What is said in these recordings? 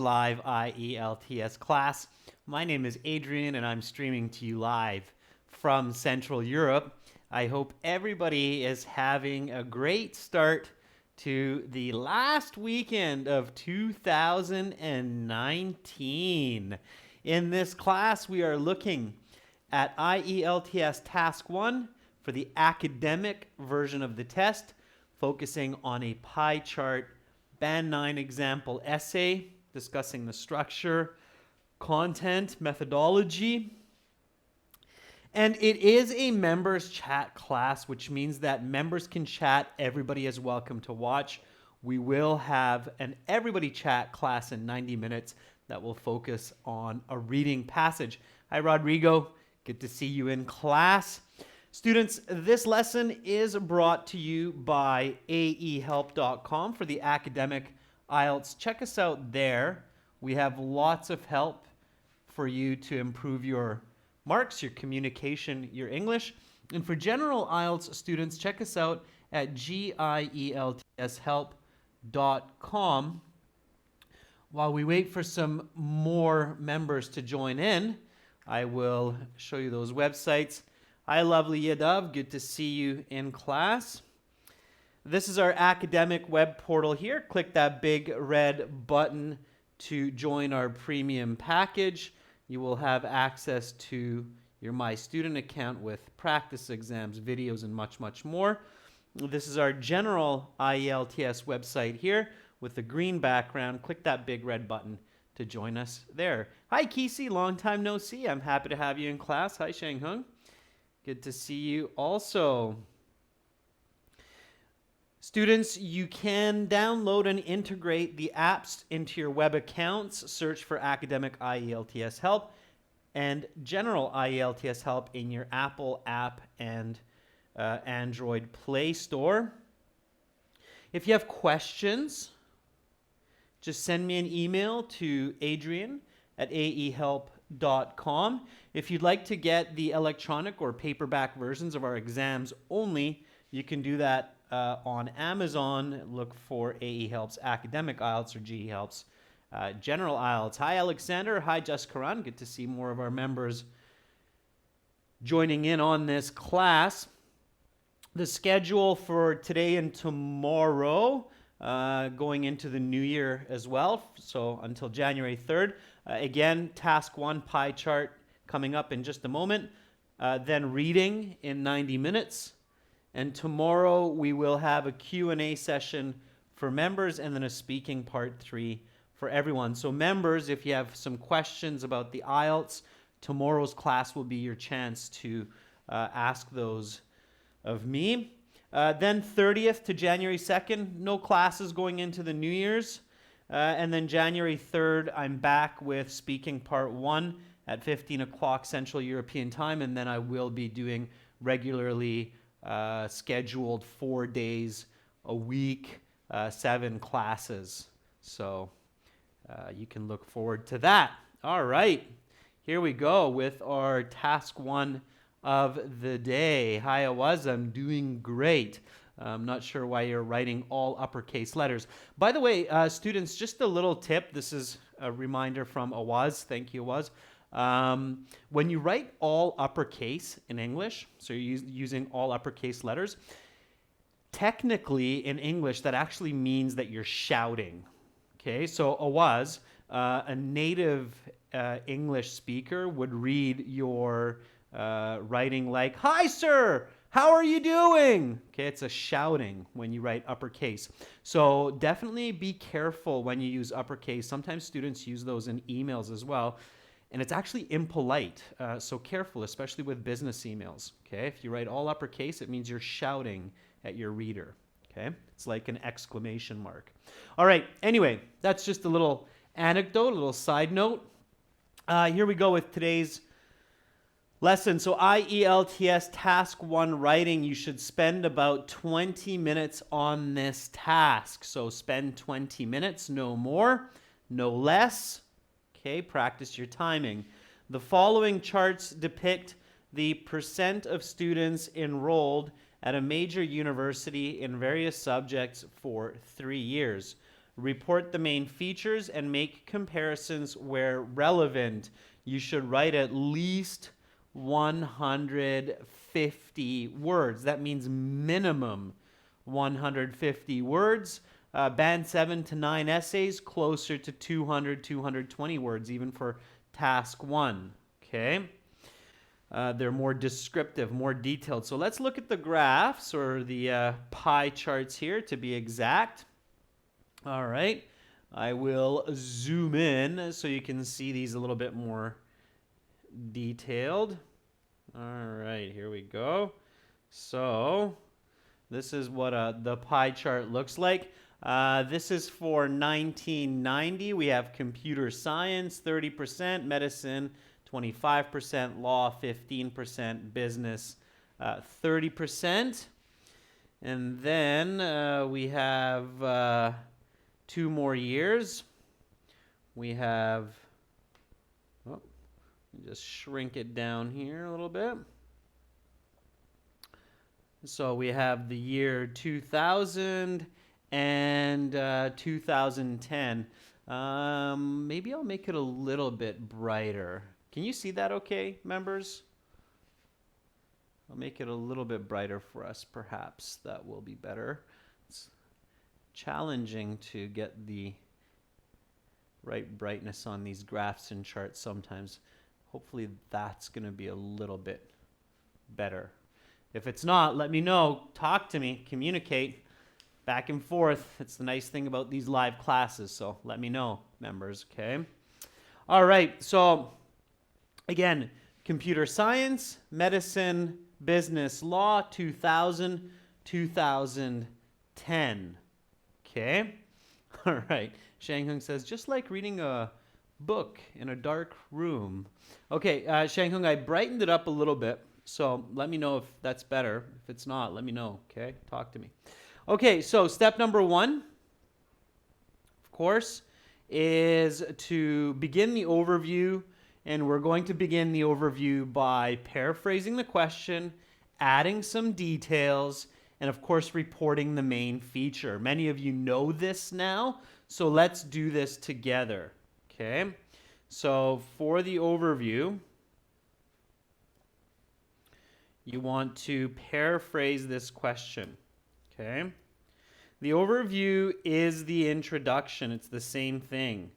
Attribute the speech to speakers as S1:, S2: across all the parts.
S1: Live IELTS class. My name is Adrian and I'm streaming to you live from Central Europe. I hope everybody is having a great start to the last weekend of 2019. In this class, we are looking at IELTS Task 1 for the academic version of the test, focusing on a pie chart Band 9 example essay, discussing the structure, content, methodology. And it is a members chat class, which means that members can chat. Everybody is welcome to watch. We will have an everybody chat class in 90 minutes that will focus on a reading passage. Hi, Rodrigo. Good to see you in class. Students, this lesson is brought to you by aehelp.com for the academic IELTS. Check us out there. We have lots of help for you to improve your marks, your communication, your English. And for general IELTS students, check us out at gieltshelp.com. While we wait for some more members to join in, I will show you those websites. Hi, lovely Yadav. Good to see you in class. This is our academic web portal here. Click that big red button to join our premium package. You will have access to your My Student account with practice exams, videos, and much, much more. This is our general IELTS website here with the green background. Click that big red button to join us there. Hi, Kisi. Long time no see. I'm happy to have you in class. Hi, Shang Hung. Good to see you also. Students, you can download and integrate the apps into your web accounts. Search for Academic IELTS Help and General IELTS Help in your Apple app and Android Play Store. If you have questions, just send me an email to adrian@aehelp.com. If you'd like to get the electronic or paperback versions of our exams only, you can do that on Amazon. Look for AE Helps Academic IELTS or GE Helps General IELTS. Hi, Alexander. Hi, Jaskaran. Good to see more of our members joining in on this class. The schedule for today and tomorrow, going into the new year as well, so until January 3rd. Again, task 1 pie chart coming up in just a moment. Then reading in 90 minutes. And tomorrow we will have a Q&A session for members and then a speaking part 3 for everyone. So members, if you have some questions about the IELTS, tomorrow's class will be your chance to ask those of me. Then 30th to January 2nd, no classes going into the New Year's. And then January 3rd, I'm back with speaking part 1 at 15 o'clock Central European time. And then I will be doing regularly scheduled 4 days a week, 7 classes. So you can look forward to that. All right, here we go with our task 1 of the day. Hi, Awaz. I'm doing great. I'm not sure why you're writing all uppercase letters. By the way, students, just a little tip. This is a reminder from Awaz. Thank you, Awaz. When you write all uppercase in English, so you're using all uppercase letters, technically in English, that actually means that you're shouting. Okay, so Awaz, a native English speaker, would read your writing like, "Hi, sir! How are you doing?" Okay, it's a shouting when you write uppercase. So definitely be careful when you use uppercase. Sometimes students use those in emails as well. And it's actually impolite, so careful, especially with business emails, okay? If you write all uppercase, it means you're shouting at your reader, okay? It's like an exclamation mark. All right, anyway, that's just a little anecdote, a little side note. Here we go with today's lesson. So IELTS Task 1 writing, you should spend about 20 minutes on this task. So spend 20 minutes, no more, no less. Okay, practice your timing. The following charts depict the percent of students enrolled at a major university in various subjects for 3 years. report the main features, and make comparisons where relevant. You should write at least 150 words. That means minimum 150 words. Band 7 to 9 essays, closer to 200, 220 words, even for task 1. Okay? They're more descriptive, more detailed. So let's look at the graphs, or the pie charts here to be exact. All right. I will zoom in so you can see these a little bit more detailed. All right, here we go. So this is what the pie chart looks like. This is for 1990. We have computer science, 30%, medicine, 25%, law, 15%, business, 30%. And then we have 2 more years. We have, just shrink it down here a little bit. So we have the year 2000 and 2010. Maybe I'll make it a little bit brighter. Can you see that okay, members? I'll make it a little bit brighter for us, perhaps. That will be better. It's challenging to get the right brightness on these graphs and charts sometimes. Hopefully that's going to be a little bit better. If it's not, let me know. Talk to me. Communicate back and forth. It's the nice thing about these live classes. So let me know, members, okay? All right. So again, computer science, medicine, business, law, 2000, 2010. Okay? All right. Shang Hung says, just like reading a book in a dark room. Okay, Shang Hung, I brightened it up a little bit. So let me know if that's better. If it's not, let me know, okay? Talk to me. Okay, so step number 1, of course, is to begin the overview. And we're going to begin the overview by paraphrasing the question, adding some details, and of course, reporting the main feature. Many of you know this now, so let's do this together, okay? So for the overview, you want to paraphrase this question, okay? The overview is the introduction. It's the same thing,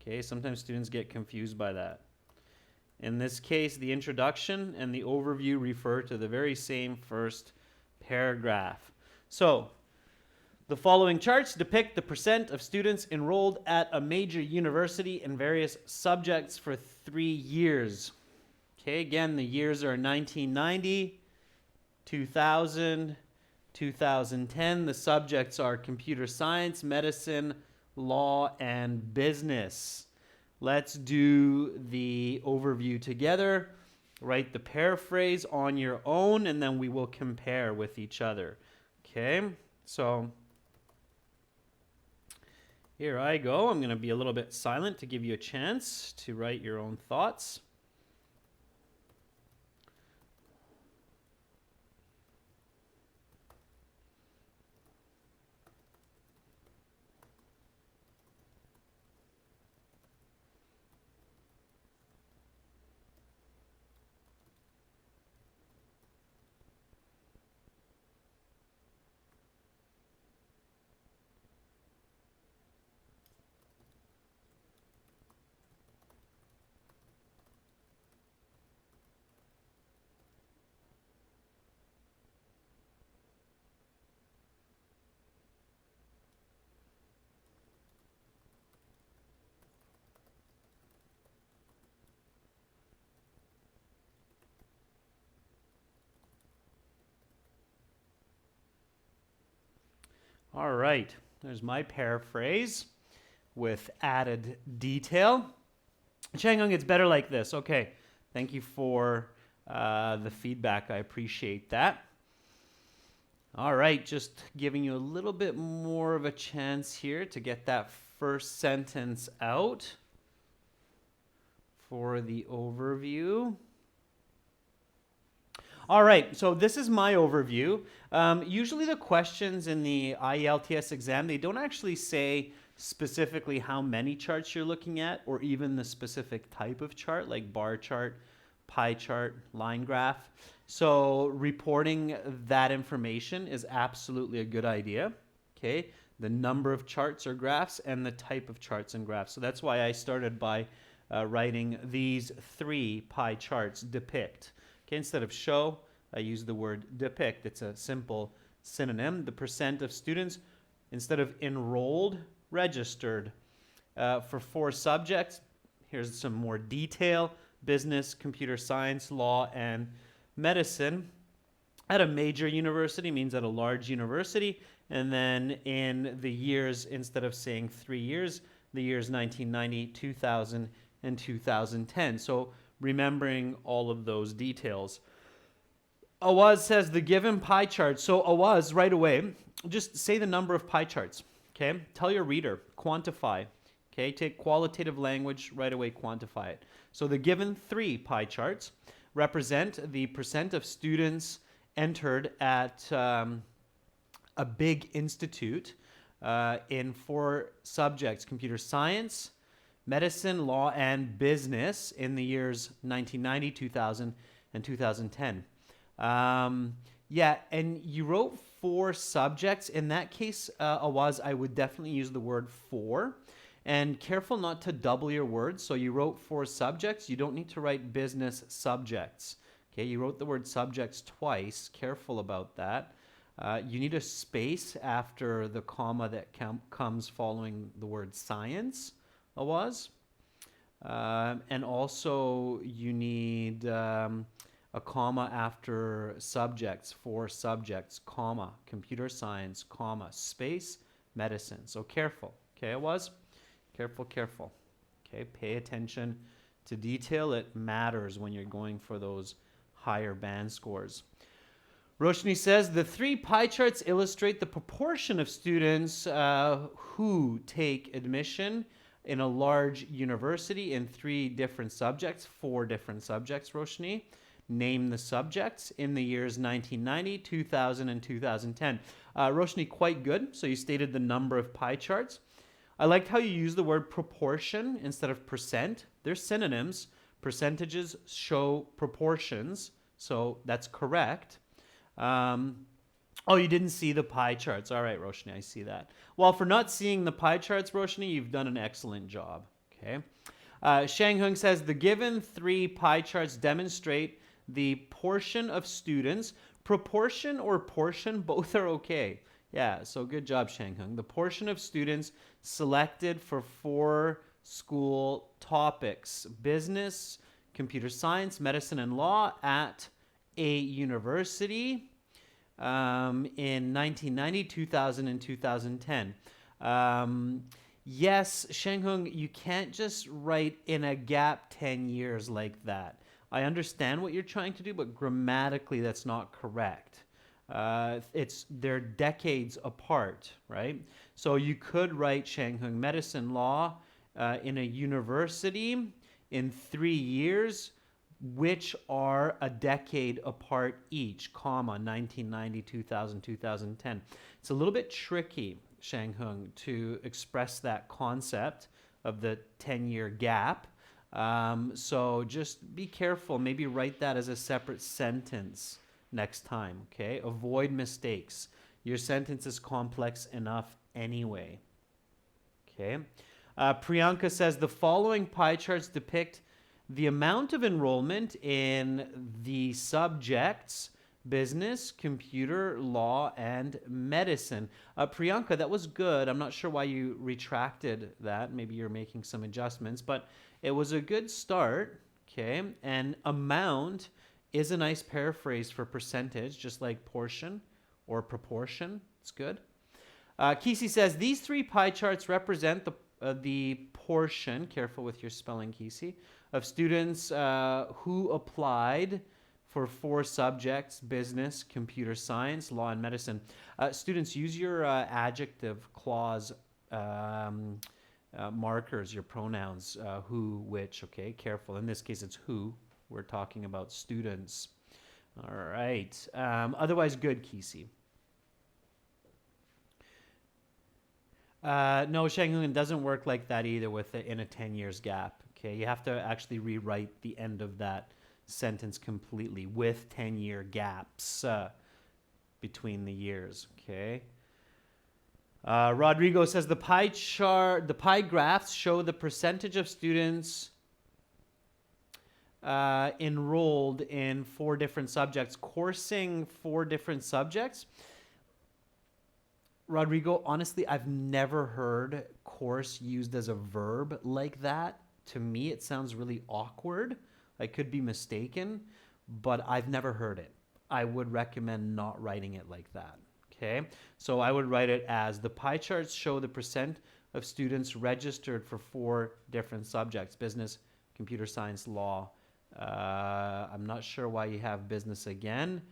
S1: okay? Sometimes students get confused by that. In this case, the introduction and the overview refer to the very same first paragraph. So, the following charts depict the percent of students enrolled at a major university in various subjects for 3 years. Okay, again, the years are 1990, 2000, 2010. The subjects are computer science, medicine, law, and business. Let's do the overview together. Write the paraphrase on your own, and then we will compare with each other. Okay, so here I go. I'm going to be a little bit silent to give you a chance to write your own thoughts. All right, there's my paraphrase with added detail. Changhung, it's better like this. Okay, thank you for the feedback. I appreciate that. All right, just giving you a little bit more of a chance here to get that first sentence out for the overview. All right, so this is my overview. Usually the questions in the IELTS exam, they don't actually say specifically how many charts you're looking at, or even the specific type of chart, like bar chart, pie chart, line graph. So reporting that information is absolutely a good idea. Okay, the number of charts or graphs and the type of charts and graphs. So that's why I started by writing these 3 pie charts: depict. Okay, instead of show, I use the word depict. It's a simple synonym. The percent of students, instead of enrolled, registered. For 4 subjects, here's some more detail: business, computer science, law, and medicine. At a major university means at a large university. And then in the years, instead of saying 3 years, the years 1990, 2000, and 2010. So remembering all of those details. Awaz says the given pie chart. So Awaz, right away, just say the number of pie charts. Okay, tell your reader, quantify. Okay, take qualitative language, right away quantify it. So the given 3 pie charts represent the percent of students entered at a big institute in 4 subjects: computer science, medicine, law, and business in the years 1990, 2000, and 2010. Yeah, and you wrote 4 subjects. In that case, Awaz, I would definitely use the word for. And careful not to double your words. So you wrote 4 subjects. You don't need to write business subjects. Okay, you wrote the word subjects twice. Careful about that. You need a space after the comma that comes following the word science, Awaz. And also you need a comma after subjects, 4 subjects, comma, computer science, comma, space, medicine. So careful, okay, Awaz? Careful, careful. Okay, pay attention to detail. It matters when you're going for those higher band scores. Roshni says the 3 pie charts illustrate the proportion of students who take admission in a large university in 3 different subjects, 4 different subjects, Roshni. Name the subjects in the years 1990, 2000, and 2010. Roshni, quite good. So you stated the number of pie charts. I liked how you used the word proportion instead of percent. They're synonyms. Percentages show proportions, so that's correct. Oh, you didn't see the pie charts. All right, Roshni, I see that. Well, for not seeing the pie charts, Roshni, you've done an excellent job. Okay. Shang Hung says the given 3 pie charts demonstrate the portion of students. Proportion or portion, both are okay. Yeah, so good job, Shang Hung. The portion of students selected for 4 school topics: business, computer science, medicine, and law at a university in 1990, 2000, and 2010. Yes, Shenghung, you can't just write in a gap 10 years like that. I understand what you're trying to do, but grammatically that's not correct. They're decades apart, right? So you could write Shenghung medicine law in a university in 3 years, which are a decade apart each, comma, 1990, 2000, 2010. It's a little bit tricky, Shanghung, to express that concept of the 10-year gap. So just be careful. Maybe write that as a separate sentence next time, okay? Avoid mistakes. Your sentence is complex enough anyway, okay? Priyanka says the following pie charts depict the amount of enrollment in the subjects business, computer, law, and medicine. Priyanka, that was good. I'm not sure why you retracted that. Maybe you're making some adjustments, but it was a good start, okay? And amount is a nice paraphrase for percentage, just like portion or proportion. It's good. Kisi says, these 3 pie charts represent the portion, careful with your spelling, Kisi, of students who applied for 4 subjects: business, computer science, law, and medicine. Students, use your adjective clause markers, your pronouns, who, which, okay? Careful. In this case, it's who. We're talking about students. All right. Otherwise, good, Kisi. No, Shanghun doesn't work like that either with in a 10 years gap. Okay, you have to actually rewrite the end of that sentence completely with 10-year gaps between the years. Okay. Rodrigo says the pie graphs show the percentage of students enrolled in 4 different subjects, coursing 4 different subjects. Rodrigo, honestly, I've never heard course used as a verb like that. To me, it sounds really awkward. I could be mistaken, but I've never heard it. I would recommend not writing it like that. Okay, so I would write it as the pie charts show the percent of students registered for 4 different subjects: business, computer science, law. I'm not sure why you have business again.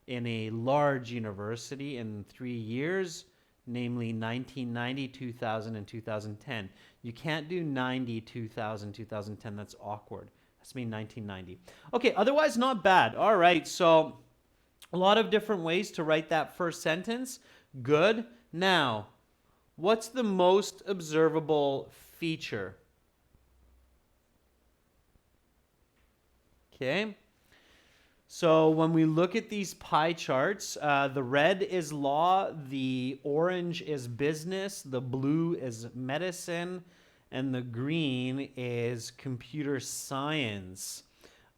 S1: In a large university in 3 years, namely 1990, 2000, and 2010. You can't do 90, 2000, 2010. That's awkward. That's mean 1990. Okay, otherwise not bad. All right, so a lot of different ways to write that first sentence. Good. Now, what's the most observable feature? Okay. So when we look at these pie charts, the red is law, the orange is business, the blue is medicine, and the green is computer science.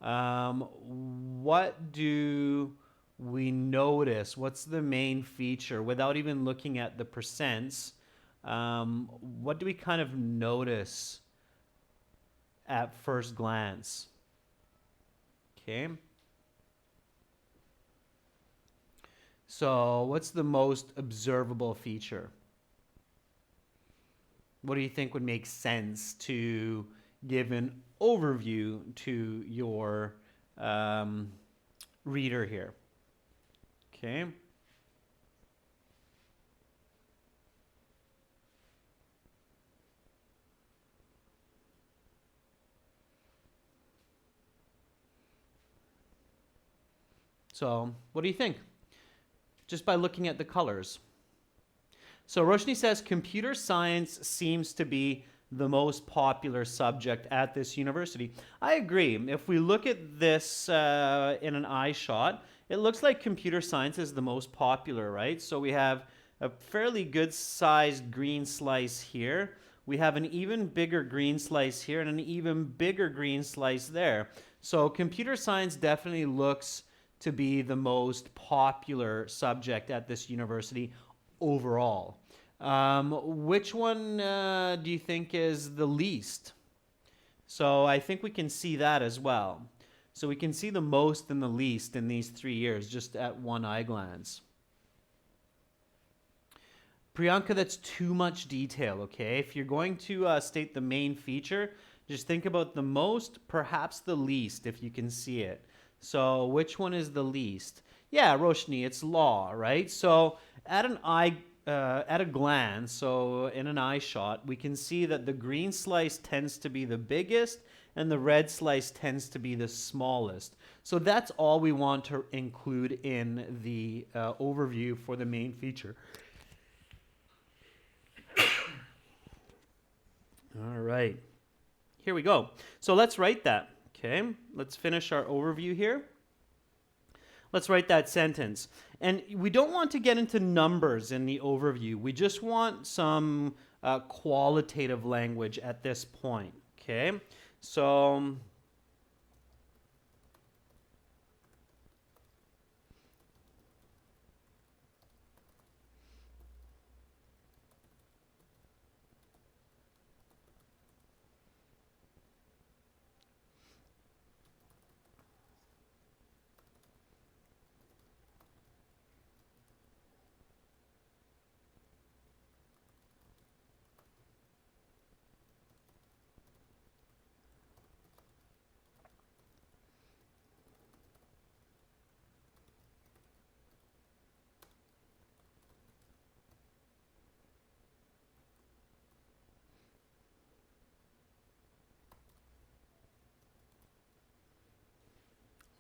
S1: What do we notice? What's the main feature? Without even looking at the percents, what do we kind of notice at first glance? Okay. So what's the most observable feature? What do you think would make sense to give an overview to your reader here? Okay. So what do you think? Just by looking at the colors. So Roshni says computer science seems to be the most popular subject at this university. I agree. If we look at this in an eye shot, it looks like computer science is the most popular, right? So we have a fairly good sized green slice here. We have an even bigger green slice here and an even bigger green slice there. So computer science definitely looks to be the most popular subject at this university overall. Which one do you think is the least? So I think we can see that as well. So we can see the most and the least in these 3 years just at one eye glance. Priyanka, that's too much detail, okay? If you're going to state the main feature, just think about the most, perhaps the least, if you can see it. So which one is the least? Yeah, Roshni, it's law, right? So at a glance, so in an eye shot, we can see that the green slice tends to be the biggest and the red slice tends to be the smallest. So that's all we want to include in the overview for the main feature. All right, here we go. So let's write that. Okay, let's finish our overview here. Let's write that sentence. And we don't want to get into numbers in the overview. We just want some qualitative language at this point. Okay, so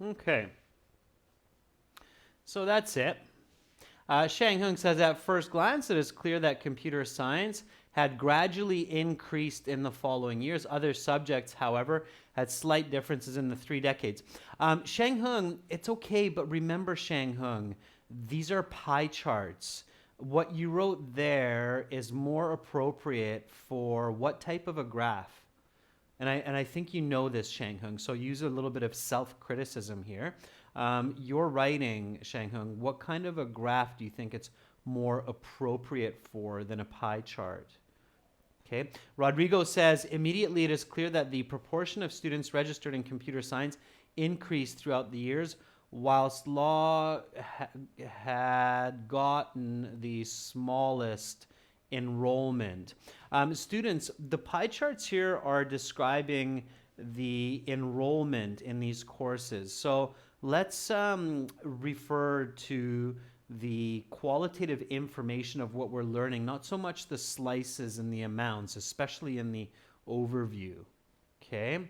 S1: okay. So that's it. Shang Hung says, at first glance, it is clear that computer science had gradually increased in the following years. Other subjects, however, had slight differences in the 3 decades. Shang Hung, it's okay, but remember, Shang Hung, these are pie charts. What you wrote there is more appropriate for what type of a graph? And I think you know this, Shang Hung, so use a little bit of self-criticism here. Your writing, Shang Hung, what kind of a graph do you think it's more appropriate for than a pie chart? Okay. Rodrigo says, immediately it is clear that the proportion of students registered in computer science increased throughout the years, whilst law had gotten the smallest enrollment. Students, the pie charts here are describing the enrollment in these courses. So let's refer to the qualitative information of what we're learning, not so much the slices and the amounts, especially in the overview. Okay,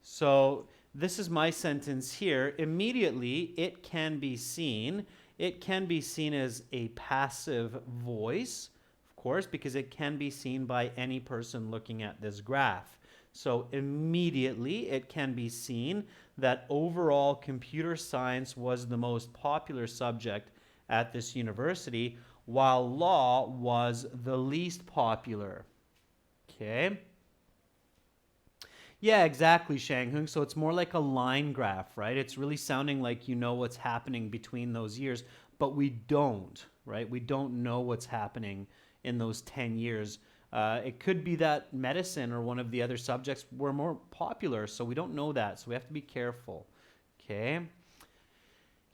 S1: so this is my sentence here. Immediately, it can be seen. It can be seen as a passive voice, of course, because it can be seen by any person looking at this graph. So immediately, it can be seen that overall computer science was the most popular subject at this university, while law was the least popular. Okay. Yeah, exactly, Shang Hung. So it's more like a line graph, right? It's really sounding like you know what's happening between those years, but we don't, right? We don't know what's happening in those 10 years. It could be that medicine or one of the other subjects were more popular, so we don't know that, so we have to be careful. Okay.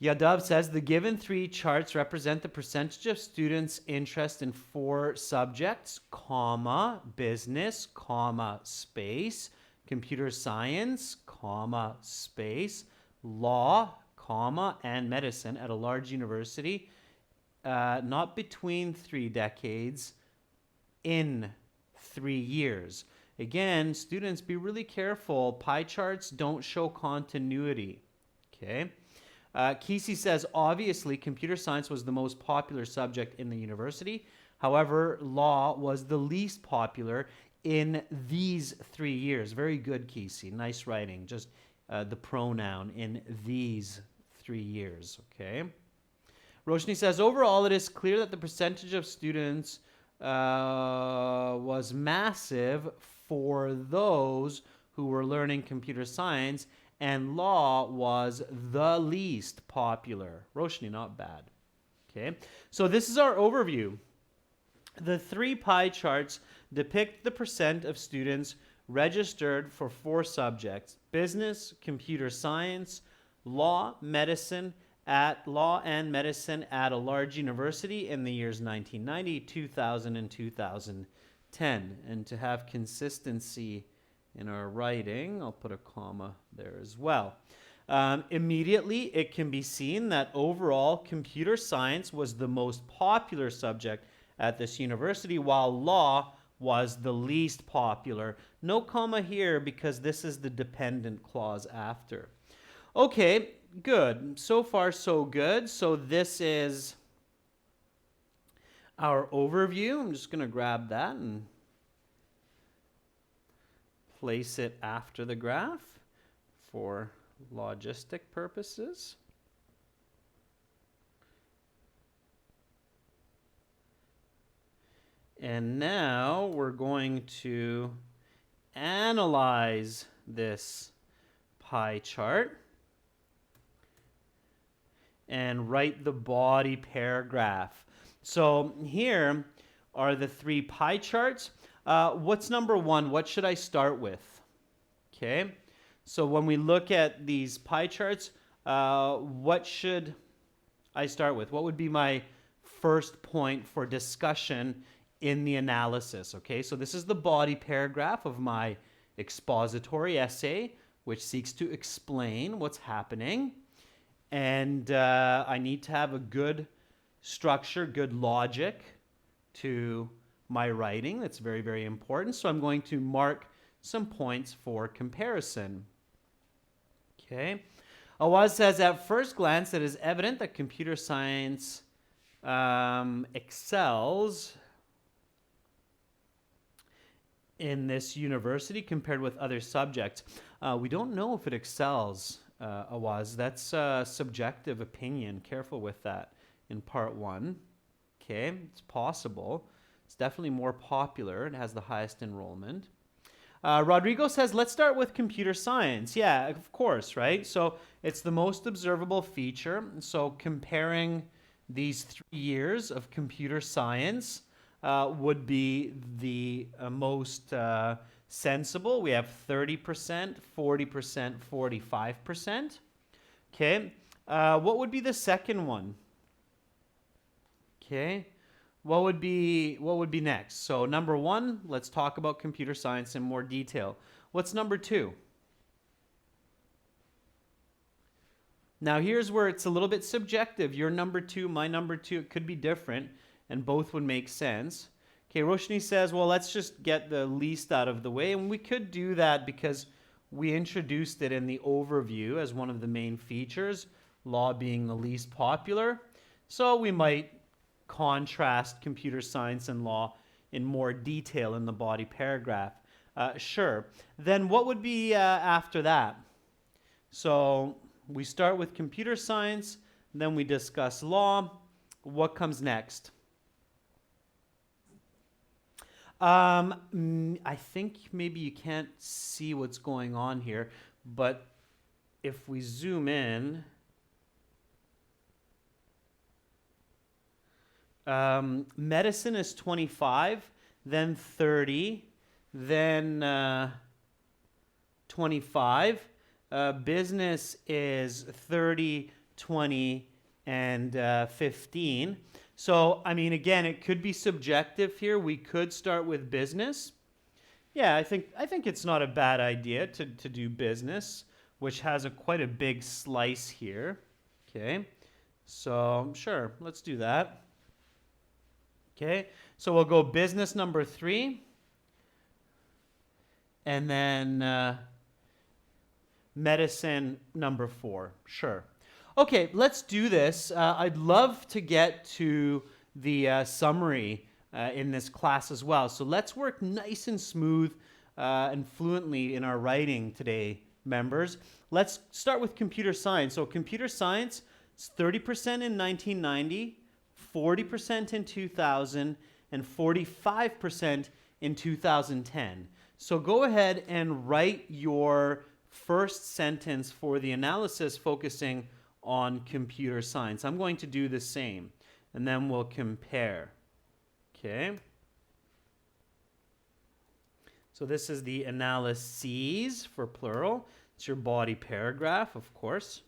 S1: Yadav says the given 3 charts represent the percentage of students' interest in 4 subjects, comma, business, comma, space, computer science, comma, space, law, comma, and medicine at a large university, not between 3 decades, in 3 years. Again, students, be really careful. Pie charts don't show continuity. Okay. Kesey says, obviously, computer science was the most popular subject in the university. However, law was the least popular in these 3 years. Very good, Kesey. Nice writing. Just the pronoun in these 3 years. Okay. Roshni says, overall, it is clear that the percentage of students was massive for those who were learning computer science, and law was the least popular. Roshni, not bad. Okay, so this is our overview. The 3 pie charts depict the percent of students registered for 4 subjects: business, computer science, law, medicine, law and medicine at a large university in the years 1990, 2000, and 2010. And to have consistency in our writing, I'll put a comma there as well. Immediately, it can be seen that overall computer science was the most popular subject at this university, while law was the least popular. No comma here because this is the dependent clause after. Okay, good. So far, so good. So this is our overview. I'm just going to grab that and place it after the graph for logistic purposes. And now we're going to analyze this pie chart and write the body paragraph. So here are the 3 pie charts. What's number 1? What should I start with? Okay, so when we look at these pie charts, what should I start with? What would be my first point for discussion in the analysis? Okay, so this is the body paragraph of my expository essay, which seeks to explain what's happening. And I need to have a good structure, good logic to my writing. That's very, very important. So I'm going to mark some points for comparison. Okay. Awaz says, at first glance, it is evident that computer science excels in this university compared with other subjects. We don't know if it excels, Awaz. That's a subjective opinion. Careful with that in part one. Okay, it's possible. It's definitely more popular. It has the highest enrollment. Rodrigo says, let's start with computer science. Yeah, of course, right? So it's the most observable feature. So comparing these 3 years of computer science would be the most sensible. We have 30%, 40%, 45%. Okay. What would be the second one? Okay. What would be next? So number one, let's talk about computer science in more detail. What's number two? Now here's where it's a little bit subjective. Your number two, my number two, it could be different, and both would make sense. Okay, Roshni says, well, let's just get the least out of the way, and we could do that because we introduced it in the overview as one of the main features, law being the least popular. So we might contrast computer science and law in more detail in the body paragraph. Sure. Then what would be after that? So we start with computer science, then we discuss law. What comes next? I think maybe you can't see what's going on here, but if we zoom in, medicine is 25, then 30, then 25. Business is 30, 20, and 15. So, I mean, again, it could be subjective here. We could start with business. Yeah, I think it's not a bad idea to do business, which has quite a big slice here. Okay, so sure, let's do that. Okay, so we'll go business number 3, and then medicine number 4. Sure. Okay, let's do this. I'd love to get to the summary in this class as well. So let's work nice and smooth and fluently in our writing today, members. Let's start with computer science. So computer science is 30% in 1990, 40% in 2000, and 45% in 2010. So go ahead and write your first sentence for the analysis focusing on computer science. I'm going to do the same, and then we'll compare. Okay. So this is the analyses for plural. It's your body paragraph, of course.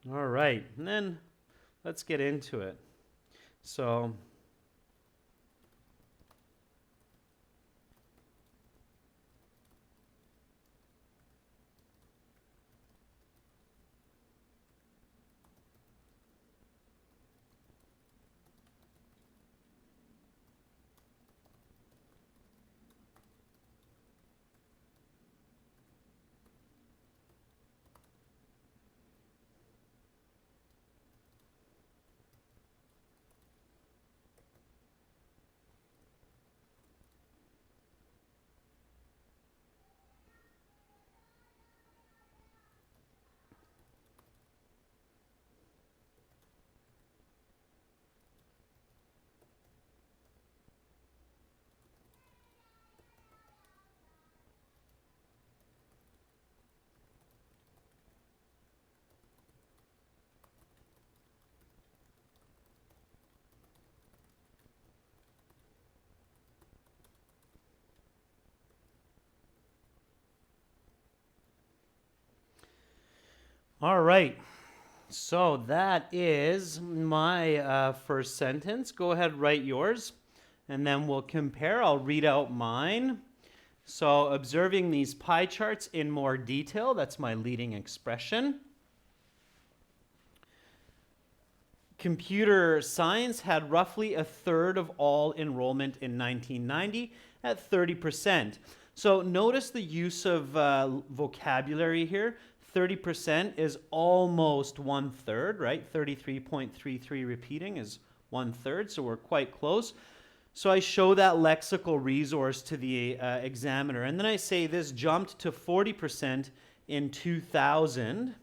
S1: All right, and then let's get into it. So all right, so that is my first sentence. Go ahead, write yours, and then we'll compare. I'll read out mine. So observing these pie charts in more detail, that's my leading expression. Computer science had roughly a third of all enrollment in 1990 at 30%. So notice the use of vocabulary here. 30% is almost 1/3, right? 33.33 repeating is 1/3, so we're quite close. So I show that lexical resource to the examiner, and then I say this jumped to 40% in 2000.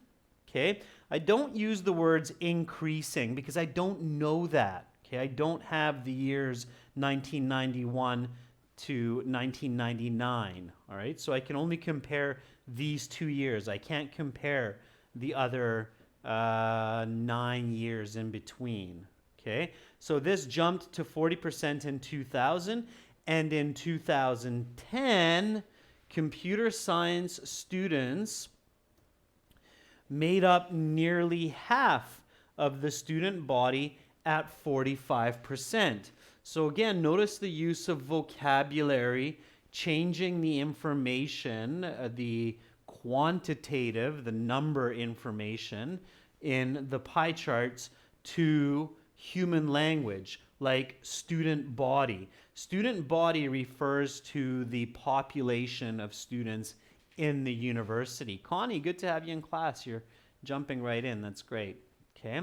S1: Okay, I don't use the words increasing because I don't know that. Okay, I don't have the years 1991 to 1999. All right, so I can only compare these 2 years. I can't compare the other 9 years in between. Okay, so this jumped to 40% in 2000, and in 2010, computer science students made up nearly half of the student body at 45%. So again, notice the use of vocabulary, changing the information, the quantitative, the number information in the pie charts to human language, like student body. Student body refers to the population of students in the university. Connie, good to have you in class. You're jumping right in. That's great. Okay.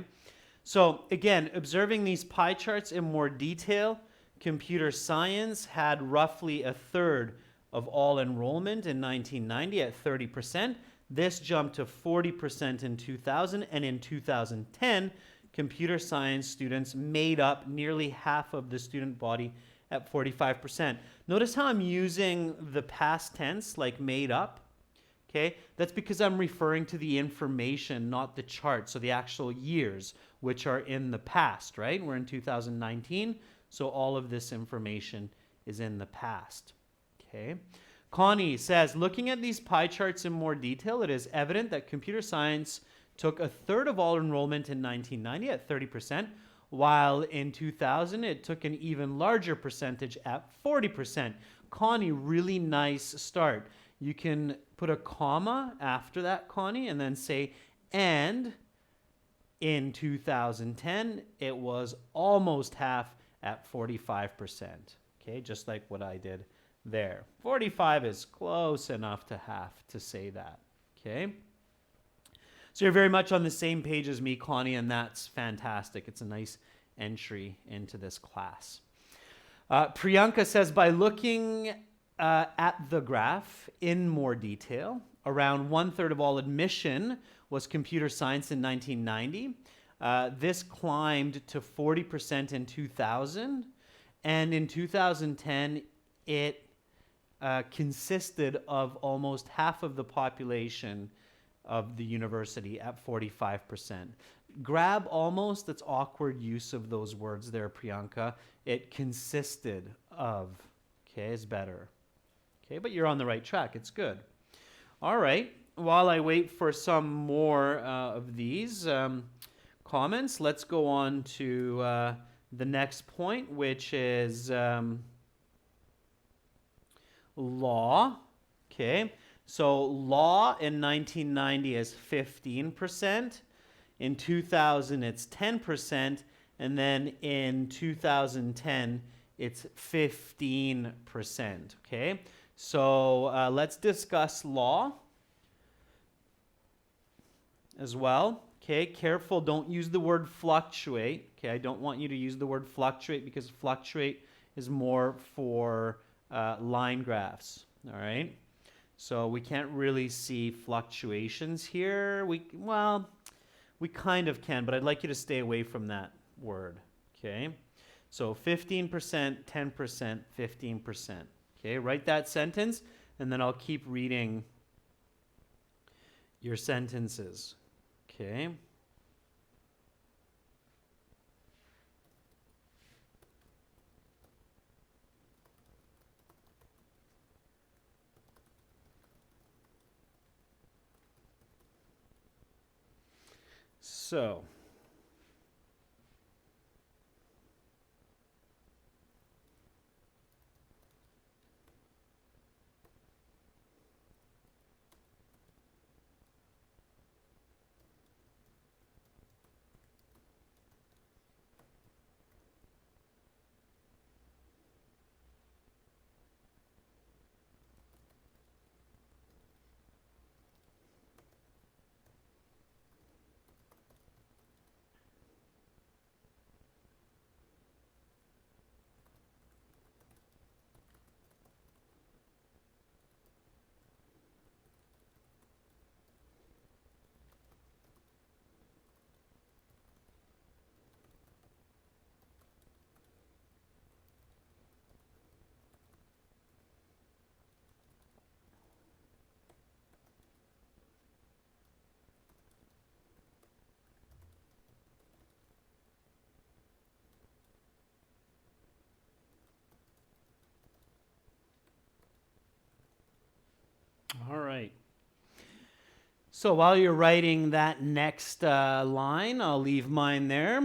S1: So again, observing these pie charts in more detail, computer science had roughly 1/3 of all enrollment in 1990 at 30%. This jumped to 40% in 2000, and in 2010, computer science students made up nearly half of the student body at 45%. Notice how I'm using the past tense, like made up. Okay, that's because I'm referring to the information, not the chart, so the actual years, which are in the past, right? We're in 2019, so all of this information is in the past. Okay. Connie says, looking at these pie charts in more detail, it is evident that computer science took 1/3 of all enrollment in 1990 at 30%, while in 2000 it took an even larger percentage at 40%. Connie, really nice start. You can put a comma after that, Connie, and then say, and in 2010, it was almost half at 45%. Okay, just like what I did there. 45 is close enough to half to say that. Okay. So you're very much on the same page as me, Connie, and that's fantastic. It's a nice entry into this class. Priyanka says, by looking at the graph in more detail, around 1/3 of all admission was computer science in 1990. This climbed to 40% in 2000, and in 2010, it consisted of almost half of the population of the university at 45%. Grab almost, that's awkward use of those words there, Priyanka. It consisted of, okay, is better. Okay, but you're on the right track. It's good. All right. While I wait for some more of these comments, let's go on to the next point, which is law. Okay. So law in 1990 is 15%. In 2000, it's 10%. And then in 2010, it's 15%. Okay. So let's discuss law as well. Okay. Careful. Don't use the word fluctuate. Okay. I don't want you to use the word fluctuate because fluctuate is more for line graphs. All right. So we can't really see fluctuations here. We kind of can, but I'd like you to stay away from that word. Okay. So 15%, 10%, 15%. Okay. Write that sentence, and then I'll keep reading your sentences. Okay. So, So while you're writing that next line, I'll leave mine there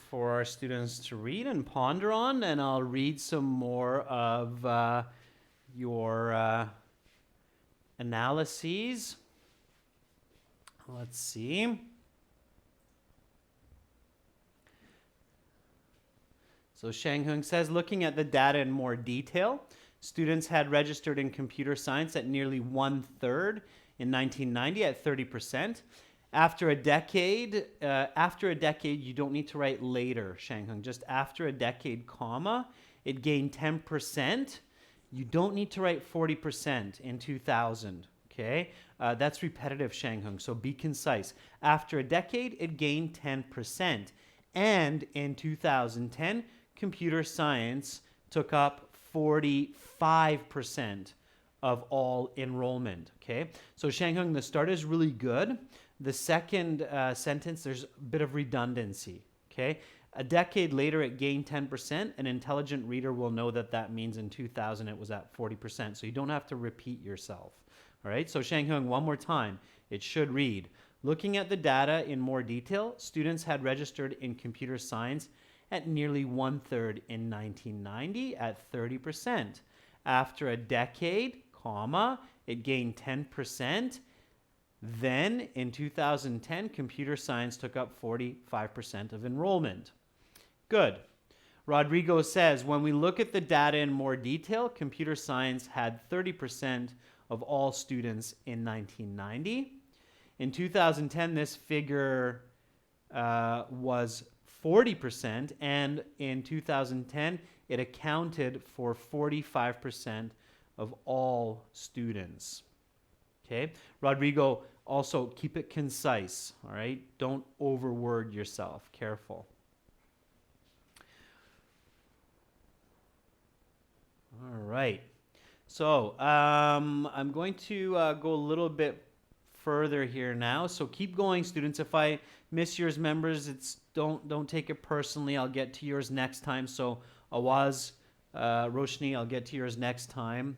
S1: for our students to read and ponder on, and I'll read some more of your analyses. Let's see. So Shanghung says, looking at the data in more detail, students had registered in computer science at nearly 1/3 in 1990 at 30%. After a decade, you don't need to write later, Shanghung. Just after a decade, comma, it gained 10%. You don't need to write 40% in 2000. Okay, that's repetitive, Shanghung. So be concise. After a decade, it gained 10%, and in 2010, computer science took up 45% of all enrollment. Okay, so Shanghung, the start is really good. The second sentence, there's a bit of redundancy. Okay, a decade later, it gained 10%. An intelligent reader will know that that means in 2000 it was at 40%. So you don't have to repeat yourself. All right, so Shanghung, one more time. It should read, looking at the data in more detail, students had registered in computer science at nearly 1/3 in 1990 at 30%. After a decade, comma, it gained 10%. Then in 2010, computer science took up 45% of enrollment. Good. Rodrigo says, when we look at the data in more detail, computer science had 30% of all students in 1990. In 2010, this figure was 40%, and in 2010, it accounted for 45% of all students. Okay, Rodrigo, also keep it concise, all right? Don't overword yourself. Careful. All right. So I'm going to go a little bit further here now. So keep going, students. If I miss yours, members, don't take it personally. I'll get to yours next time. So Awaz, Roshni, I'll get to yours next time.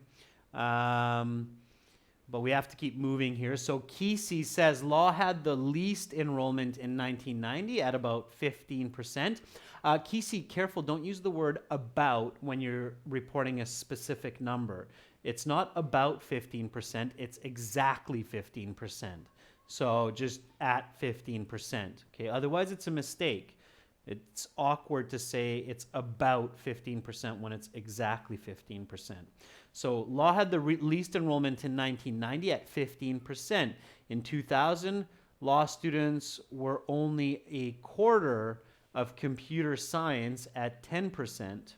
S1: But we have to keep moving here. So Kisi says law had the least enrollment in 1990 at about 15%. Kisi, careful, don't use the word about when you're reporting a specific number. It's not about 15%, it's exactly 15%. So just at 15%, okay? Otherwise, it's a mistake. It's awkward to say it's about 15% when it's exactly 15%. So law had the least enrollment in 1990 at 15%. In 2000, law students were only a quarter of computer science at 10%.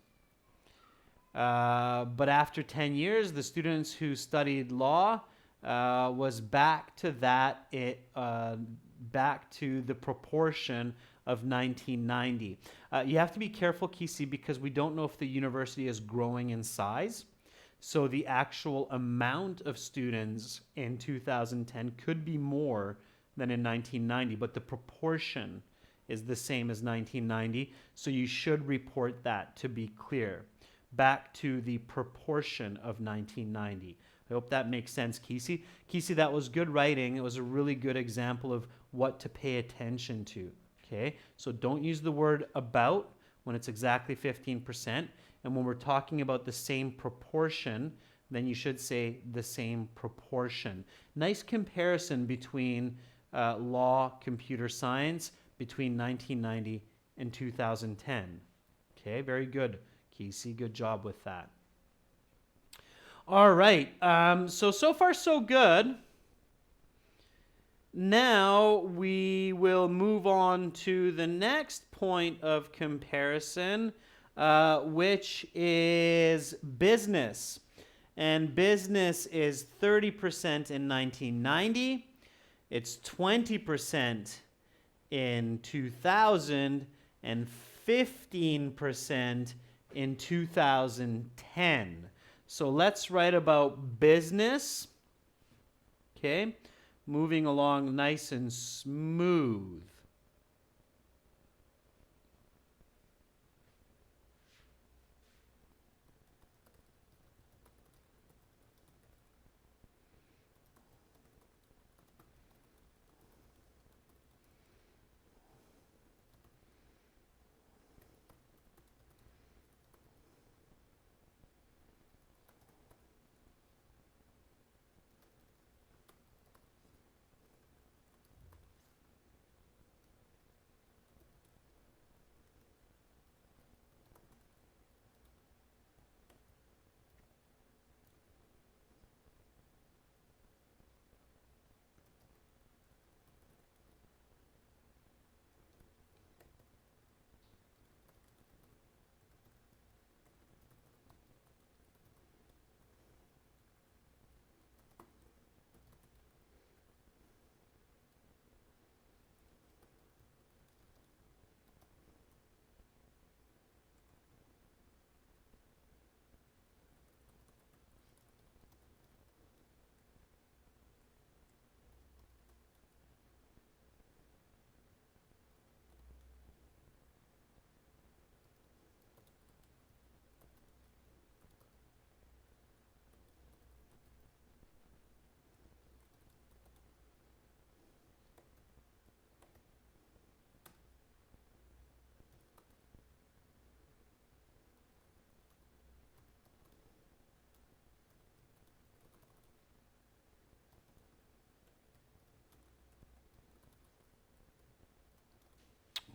S1: But after 10 years, the students who studied law was back to the proportion of 1990. You have to be careful, Kisi, because we don't know if the university is growing in size. So the actual amount of students in 2010 could be more than in 1990, but the proportion is the same as 1990. So you should report that to be clear. Back to the proportion of 1990. I hope that makes sense, Kisi. Kisi, that was good writing. It was a really good example of what to pay attention to. Okay, so don't use the word about when it's exactly 15%. And when we're talking about the same proportion, then you should say the same proportion. Nice comparison between law, computer science, between 1990 and 2010. Okay, very good, Casey. Good job with that. All right, so far so good. Now we will move on to the next point of comparison, which is business. And business is 30% in 1990. It's 20% in 2000 and 15% in 2010. So let's write about business. Okay, moving along nice and smooth.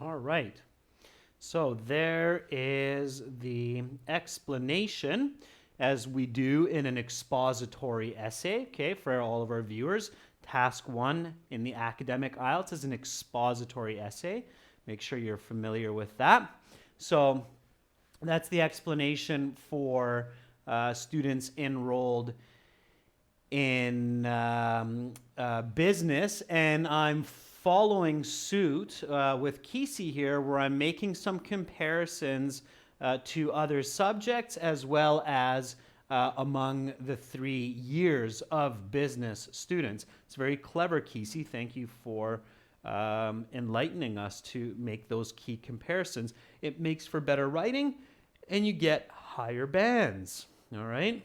S1: All right. So there is the explanation as we do in an expository essay, okay, for all of our viewers. Task 1 in the academic IELTS is an expository essay. Make sure you're familiar with that. So that's the explanation for students enrolled in business, and I'm following suit with Kesey here, where I'm making some comparisons to other subjects as well as among the 3 years of business students. It's very clever, Kesey. Thank you for enlightening us to make those key comparisons. It makes for better writing, and you get higher bands. All right?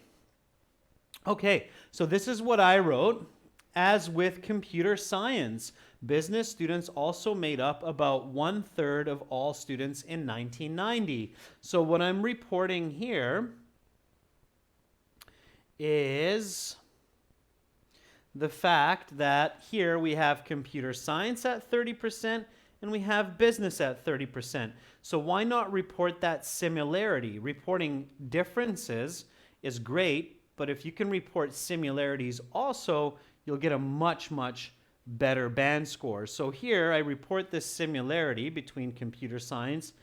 S1: Okay, so this is what I wrote. As with computer science, business students also made up about 1/3 of all students in 1990. So what I'm reporting here is the fact that here we have computer science at 30% and we have business at 30%. So why not report that similarity? Reporting differences is great, but if you can report similarities also, you'll get a much, much better band score. So here I report this similarity between computer science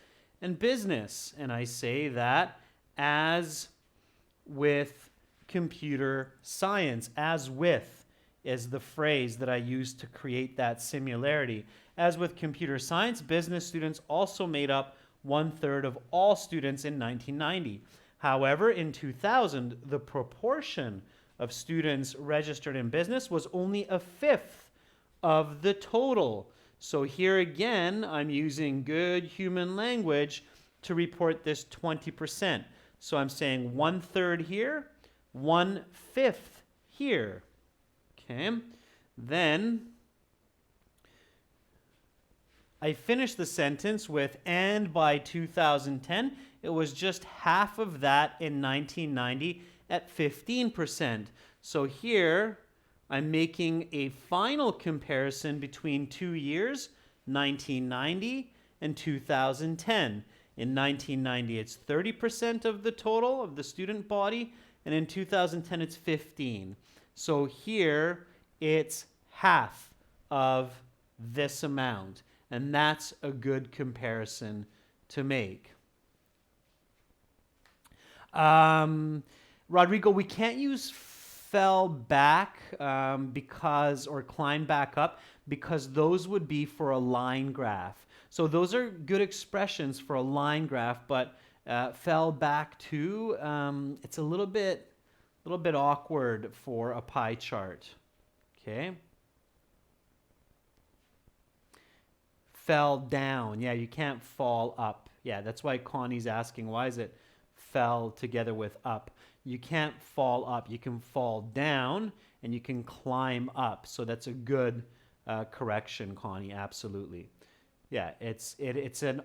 S1: and business, and I say that as with computer science, as with is the phrase that I use to create that similarity. As with computer science, business students also made up 1/3 of all students in 1990. However, in 2000, the proportion of students registered in business was only 1/5 of the total. So here again, I'm using good human language to report this 20%. So I'm saying 1/3 here, 1/5 here. Okay, then I finish the sentence with, and by 2010, it was just half of that in 1990 at 15%. So here, I'm making a final comparison between 2 years, 1990 and 2010. In 1990, it's 30% of the total of the student body, and in 2010, it's 15. So here, it's half of this amount, and that's a good comparison to make. Rodrigo, we can't use fell back or climb back up because those would be for a line graph. So those are good expressions for a line graph, but fell back to, it's a little bit awkward for a pie chart. Okay. Fell down. Yeah, you can't fall up. Yeah, that's why Connie's asking, why is it fell together with up? You can't fall up. You can fall down and you can climb up. So that's a good correction, Connie. Absolutely. Yeah, it's an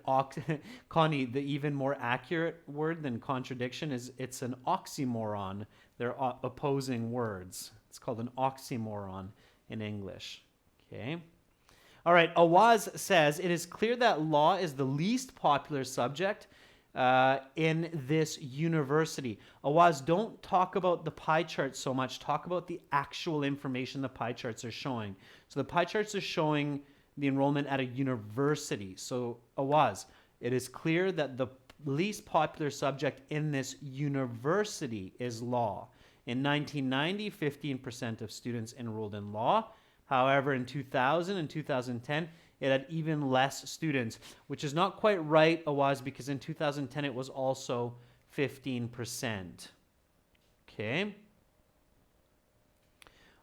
S1: Connie, the even more accurate word than contradiction is it's an oxymoron. They're opposing words. It's called an oxymoron in English. Okay. All right, Awaz says, it is clear that law is the least popular subject in this university. Awaz, don't talk about the pie chart so much. Talk about the actual information the pie charts are showing. So the pie charts are showing the enrollment at a university. So Awaz, it is clear that the least popular subject in this university is law. In 1990, 15% of students enrolled in law. However, in 2000 and 2010, it had even less students, which is not quite right, Awaz, because in 2010 it was also 15%. Okay.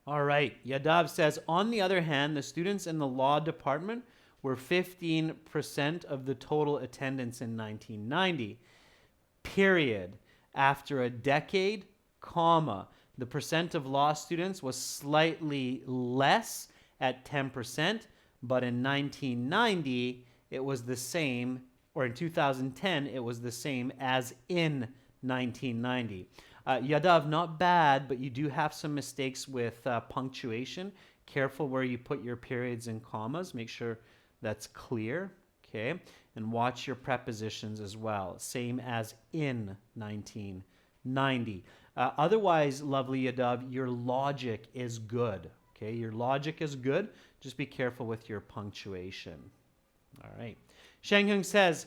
S1: All right. Yadav says, on the other hand, the students in the law department were 15% of the total attendance in 1990. Period. After a decade, comma, the percent of law students was slightly less at 10%, but in 1990, it was the same, or in 2010, it was the same as in 1990. Yadav, not bad, but you do have some mistakes with punctuation. Careful where you put your periods and commas. Make sure that's clear. Okay, and watch your prepositions as well, same as in 1990. Otherwise, lovely Yadav, your logic is good. Okay, your logic is good. Just be careful with your punctuation. All right. Shanghung says,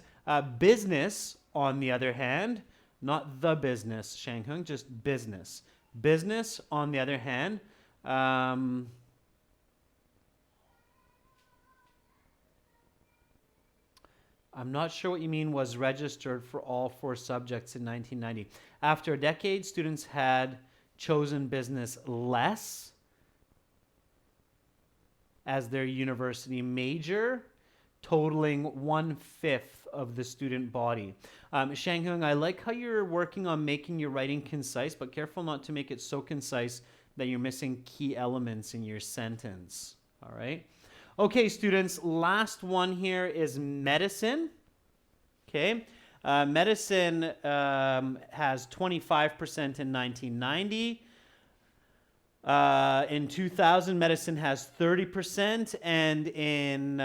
S1: business, on the other hand, not the business, Shanghung, just business. Business, on the other hand, I'm not sure what you mean was registered for all 4 subjects in 1990. After a decade, students had chosen business less as their university major, totaling 1/5 of the student body. Shanghung, I like how you're working on making your writing concise, but careful not to make it so concise that you're missing key elements in your sentence. All right. Okay, students, last one here is medicine. Okay. Medicine has 25% in 1990. In 2000, medicine has 30%, and in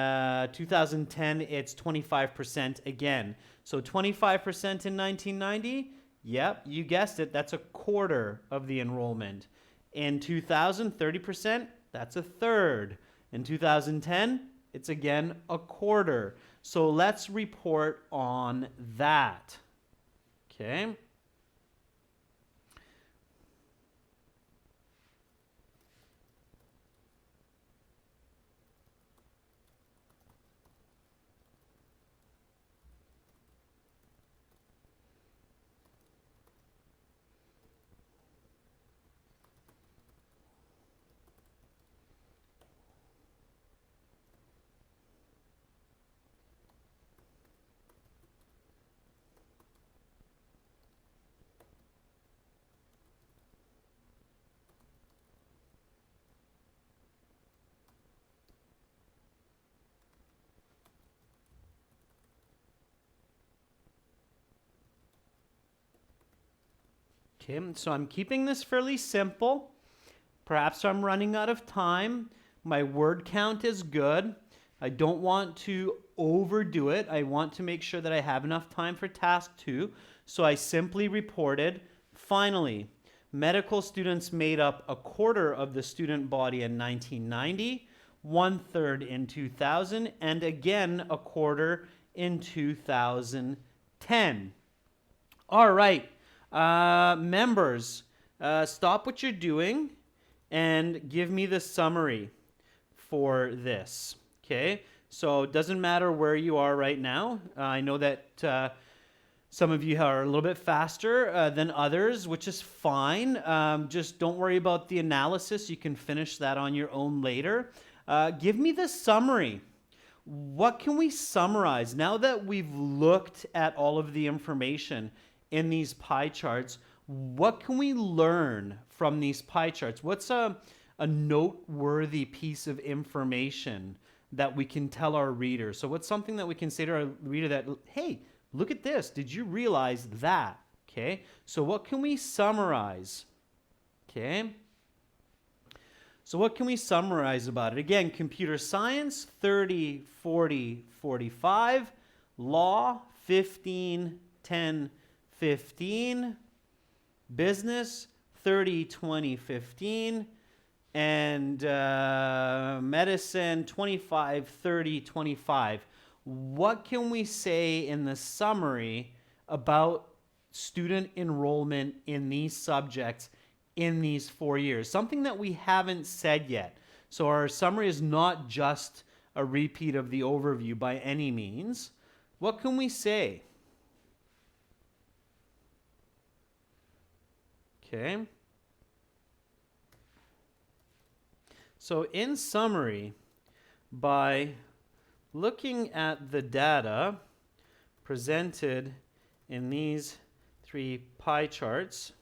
S1: 2010, it's 25% again. So 25% in 1990, yep, you guessed it, that's a quarter of the enrollment. In 2000, 30%, that's a third. In 2010, it's again a quarter. So let's report on that. Okay. Okay, so I'm keeping this fairly simple. Perhaps I'm running out of time. My word count is good. I don't want to overdo it. I want to make sure that I have enough time for task 2. So I simply reported, finally, medical students made up a quarter of the student body in 1990, 1/3 in 2000, and again a quarter in 2010. All right. Members, stop what you're doing and give me the summary for this. Okay, so it doesn't matter where you are right now. I know that some of you are a little bit faster than others, which is fine. Just don't worry about the analysis. You can finish that on your own later. Give me the summary. What can we summarize now that we've looked at all of the information in these pie charts? What can we learn from these pie charts? What's a noteworthy piece of information that we can tell our reader? So what's something that we can say to our reader that, hey, look at this. Did you realize that? Okay. So what can we summarize? Okay. So what can we summarize about it? Again, computer science, 30, 40, 45. Law, 15, 10, 15. Business, 30, 20, 15. And medicine, 25, 30, 25. What can we say in the summary about student enrollment in these subjects in these 4 years? Something that we haven't said yet. So our summary is not just a repeat of the overview by any means. What can we say? Okay. So in summary, by looking at the data presented in these 3 pie charts,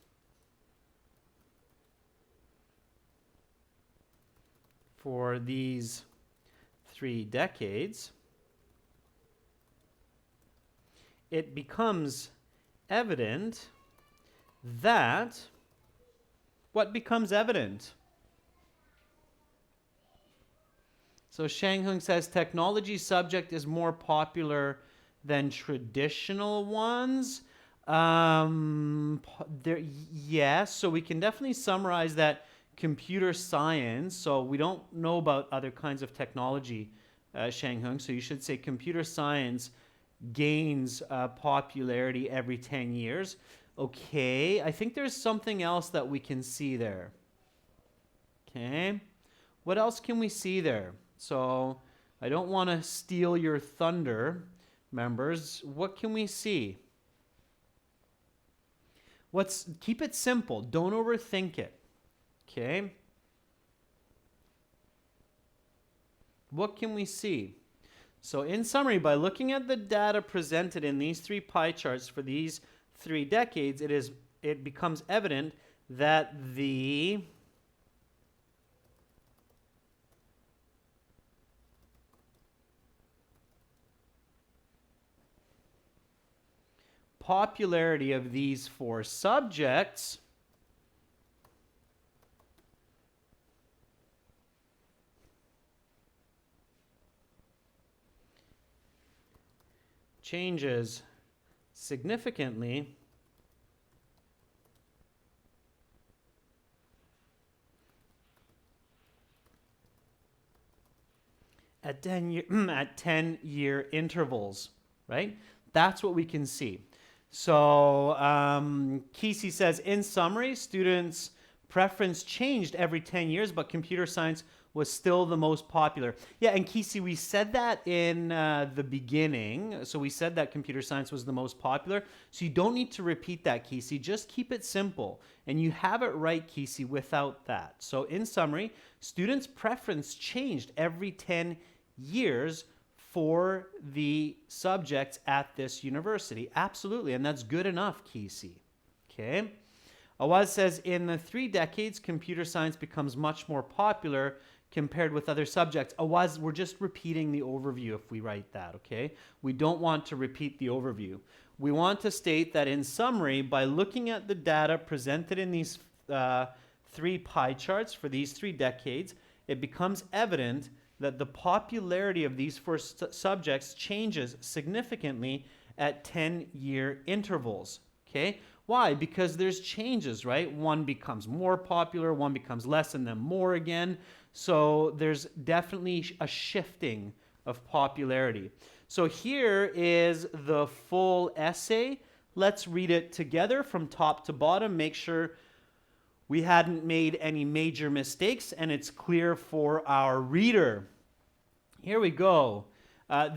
S1: for these 3 decades, it becomes evident that what becomes evident? So Shanghung says technology subject is more popular than traditional ones. Yes, so we can definitely summarize that computer science. So we don't know about other kinds of technology, Shanghung. So you should say computer science gains popularity every 10 years. Okay, I think there's something else that we can see there. Okay, what else can we see there? So I don't want to steal your thunder, members. What can we see? Keep it simple. Don't overthink it. Okay. What can we see? So in summary, by looking at the data presented in these three pie charts for these 3 decades, it becomes evident that the popularity of these 4 subjects changes significantly at 10-year intervals, right? That's what we can see. So Kesey says, in summary, students' preference changed every 10 years, but computer science was still the most popular. Yeah, and Kesey, we said that in the beginning. So we said that computer science was the most popular. So you don't need to repeat that, Kesey. Just keep it simple. And you have it right, Kesey, without that. So in summary, students' preference changed every 10 years for the subjects at this university. Absolutely, and that's good enough, Kesey. Okay. Awaz says, in the 3 decades, computer science becomes much more popular compared with other subjects. Awaz, we're just repeating the overview if we write that, okay? We don't want to repeat the overview. We want to state that in summary, by looking at the data presented in these 3 pie charts for these 3 decades, it becomes evident that the popularity of these 4 subjects changes significantly at 10-year intervals, okay? Why? Because there's changes, right? One becomes more popular, one becomes less, and then more again. So there's definitely a shifting of popularity. So here is the full essay. Let's read it together from top to bottom. Make sure we hadn't made any major mistakes and it's clear for our reader. Here we go.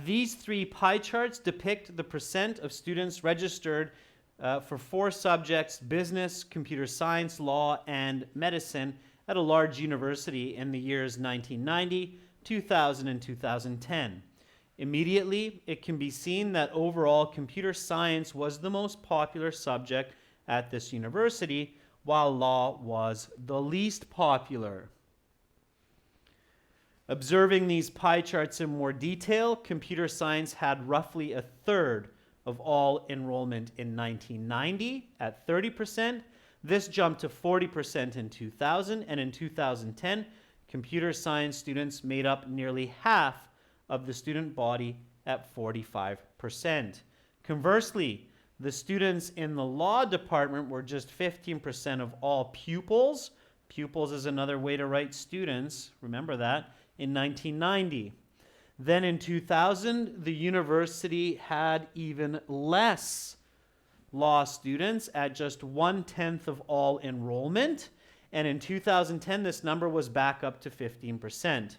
S1: These 3 pie charts depict the percent of students registered for 4 subjects: business, computer science, law, and medicine at a large university in the years 1990, 2000, and 2010. Immediately, it can be seen that overall computer science was the most popular subject at this university, while law was the least popular. Observing these pie charts in more detail, computer science had roughly a third of all enrollment in 1990 at 30%. This jumped to 40% in 2000, and in 2010, computer science students made up nearly half of the student body at 45%. Conversely, the students in the law department were just 15% of all pupils. Pupils is another way to write students, remember that, in 1990. Then in 2000, the university had even less law students at just 1/10 of all enrollment. And in 2010, this number was back up to 15%.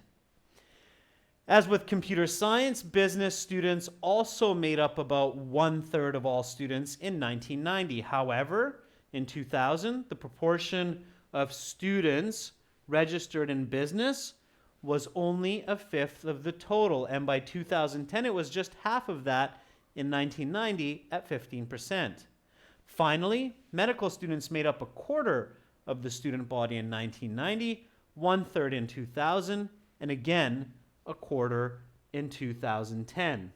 S1: As with computer science, business students also made up about 1/3 of all students in 1990. However, in 2000, the proportion of students registered in business was only 1/5 of the total. And by 2010, it was just half of that in 1990 at 15%. Finally, medical students made up 1/4 of the student body in 1990, 1/3 in 2000, and again, 1/4 in 2010.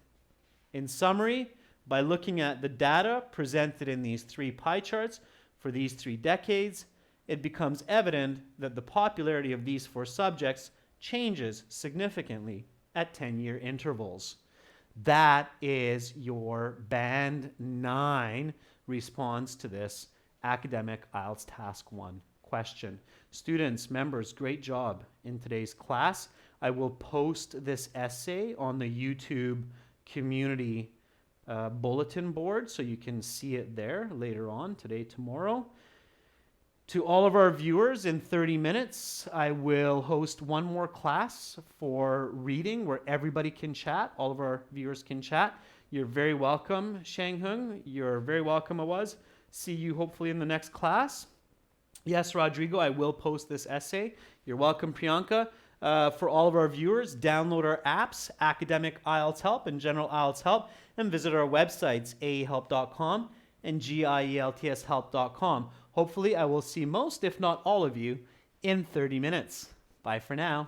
S1: In summary, by looking at the data presented in these 3 pie charts for these 3 decades, it becomes evident that the popularity of these 4 subjects changes significantly at 10-year intervals. That is your Band 9 response to this academic IELTS Task 1 question. Students, members, great job in today's class. I will post this essay on the YouTube community bulletin board so you can see it there later on, today, tomorrow. To all of our viewers, in 30 minutes, I will host one more class for reading where everybody can chat. All of our viewers can chat. You're very welcome, Shanghung. You're very welcome, Awaz. See you hopefully in the next class. Yes, Rodrigo, I will post this essay. You're welcome, Priyanka. For all of our viewers, download our apps, Academic IELTS Help and General IELTS Help, and visit our websites, aehelp.com and gieltshelp.com. Hopefully, I will see most, if not all of you, in 30 minutes. Bye for now.